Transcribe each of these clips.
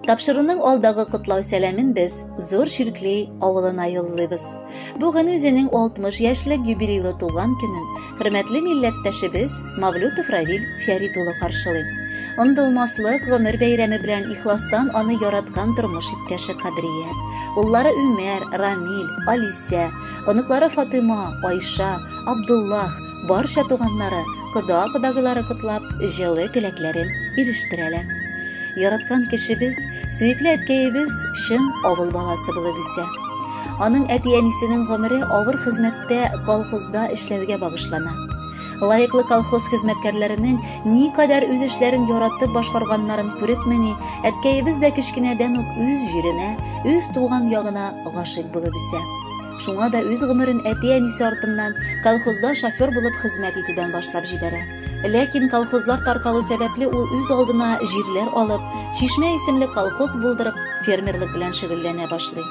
Тапшырының алдагы котлау сәламен без зур ширкли авылына юллыйбыз. Бүген үзенең 60 яшьлек юбилейлы туган көнен хөрмәтле милләттәшебез Мавлютов Равил Фәрит улы каршылый. Ындылмаслык гомер бәйрәме белән ихластан аны яраткан тормыш иптәше Кадрия, уллары Үмәр, Рамил, Алисә, оныклары Фатыма, Айша, Абдуллах, барча туганнары, кода-кодагылары котлап, җылы теләкләрен ирештерәләр. Яраткан кешебез, сөекле әткәебез шын авыл баласы булып үсә. Аның әти-әнисенең гомере авыр хезмәттә колхозда эшләүгә багышлана. Лайыклы колхоз хезмәткәрләренең никадәр үз эшләрен яратып башкарганнарын күрепмени, әткәебез дә кичкенәдән үк үз җиренә, үз туган ягына гашыйк булып үсә. Шуңа да үз гомерен әти-әнисе артыннан колхозда шофер булып хезмәт итүдән башлап җибәрә. Ләкин колхозлар таркалу сәбәпле ул үз алдына җирләр алып, Чишмә исемле колхоз булдырып, фермерлык белән шөгыльләнә башлый.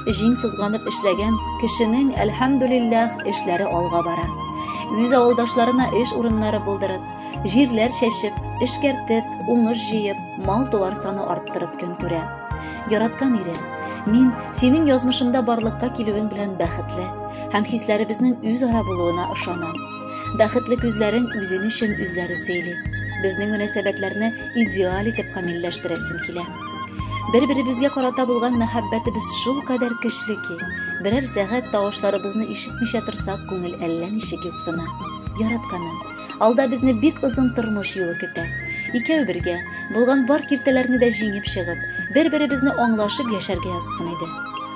Җиң сызганып эшләгән кешенең, әлхәмдүлиллаһ, эшләре алга бара. Үз авылдашларына эш урыннары булдырып, җирләр чәчеп, эшкәртеп, уңыш җыеп, мал-туар саны арттырып көн күрә. Яраткан ире, мин синең язмышыңда барлыкка килүең белән бәхетле һәм хисләребезнең үзара булуына ышанам. Бәхетле күзләрең үзең өчен үзләре сөйли. Безнең мөнәсәбәтләрне идеаль итеп камилләштерәсем килә. Бер-беребезгә карата булган мәхәббәтебез шул кадәр көчле ки, берәр сәгать тавышларыбызны ишетмичә торсак, күңел әллә ничек юксына. Яратканым, алда безне бик озын тормыш юлы көтә. Икәү бергә булган бар киртәләрне дә җиңеп чыгып, бер-беребезне аңлашып яшәргә язсын иде.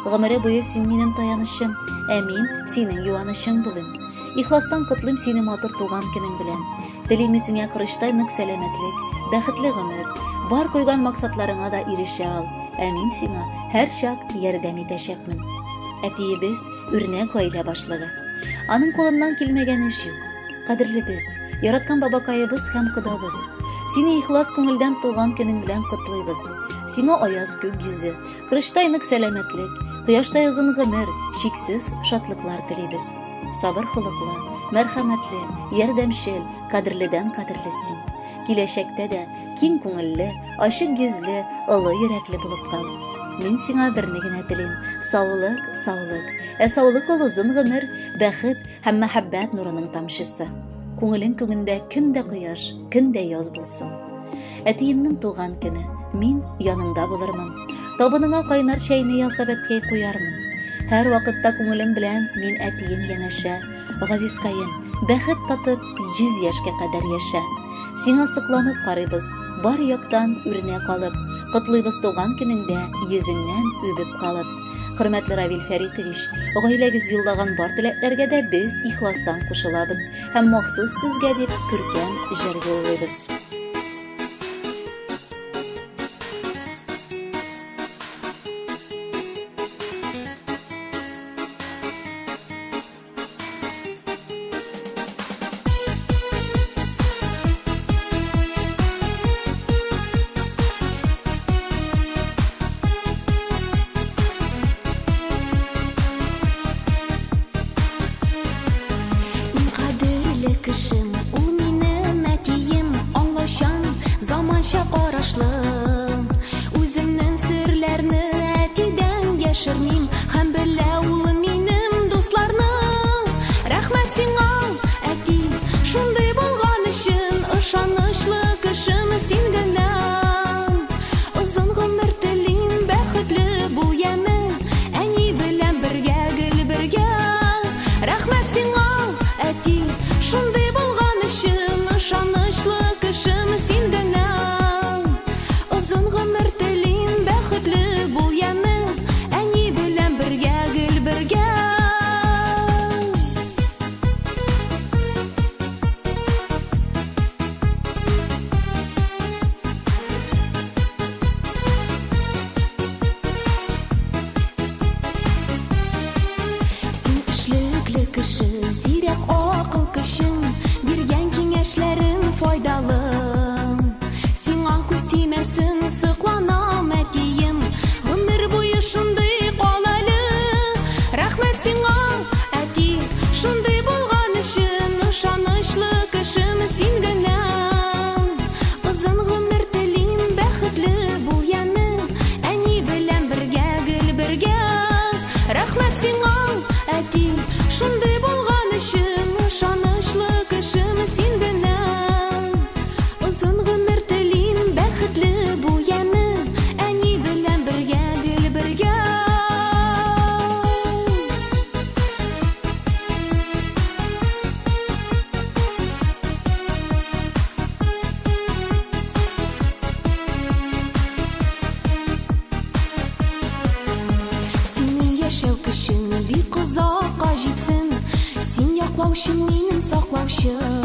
Гомере буе син минем таянычым, ә мин синең юанычың булам. Ихластан котлыйм сине матур туган көнең белән. Телим үзеңә кырыштай нык сәламәтлек, бәхетле гомер, бар куйган максатларыңа да ирешә ал, ә мин сиңа һәр чак ярдәм итәчәкмен. Әтиебез үрнәк гаилә башлыгы. Аның кулыннан килмәгән эш юк. Кадерлебез, яраткан бабакаебыз һәм кодабыз, сине ихлас күңелдән туган көнең белән котлыйбыз. Сиңа аяз күк йөзе, кырыштай нык сәламәтлек, кояштай озын гомер, чиксез шатлыклар телибез. Сабыр холыклы, мәрхәмәтле, ярдәмчел, кадерледән кадерле син. Киләчәктә дә киң күңелле, ачык йөзле, олы йөрәкле булып кал. Мин сиңа берне генә телим: саулык, саулык. Саулык ул озын гомер, бәхет һәм мәхәббәт нурының тамчысы. Күңелең күңендә көндә кояш, көндә яз булсын. Әтиемнең туган көне, мин яныңда булырмын. Табыныңа кайнар чәйне ясап әткәй куярмын. Һәр вакытта күңелем белән мин әтием янәшә. Газизкаем, бәхет татып 100 яшькә кадәр яшә. Сиңа сыкланып карыйбыз, бар яктан үрнәк алып, котлыйбыз туган көнеңдә йөзеңнән үбеп калып. Хөрмәтле Равил Фәритович, гаиләгез юллаган бар теләкләргә дә без ихластан кушылабыз һәм махсус сезгә дип күркәм җыр юллыйбыз. Кешем, ул минем әтием, аңлаш кешең бик озакка җитсен, син яклаучым, минем саклаучым.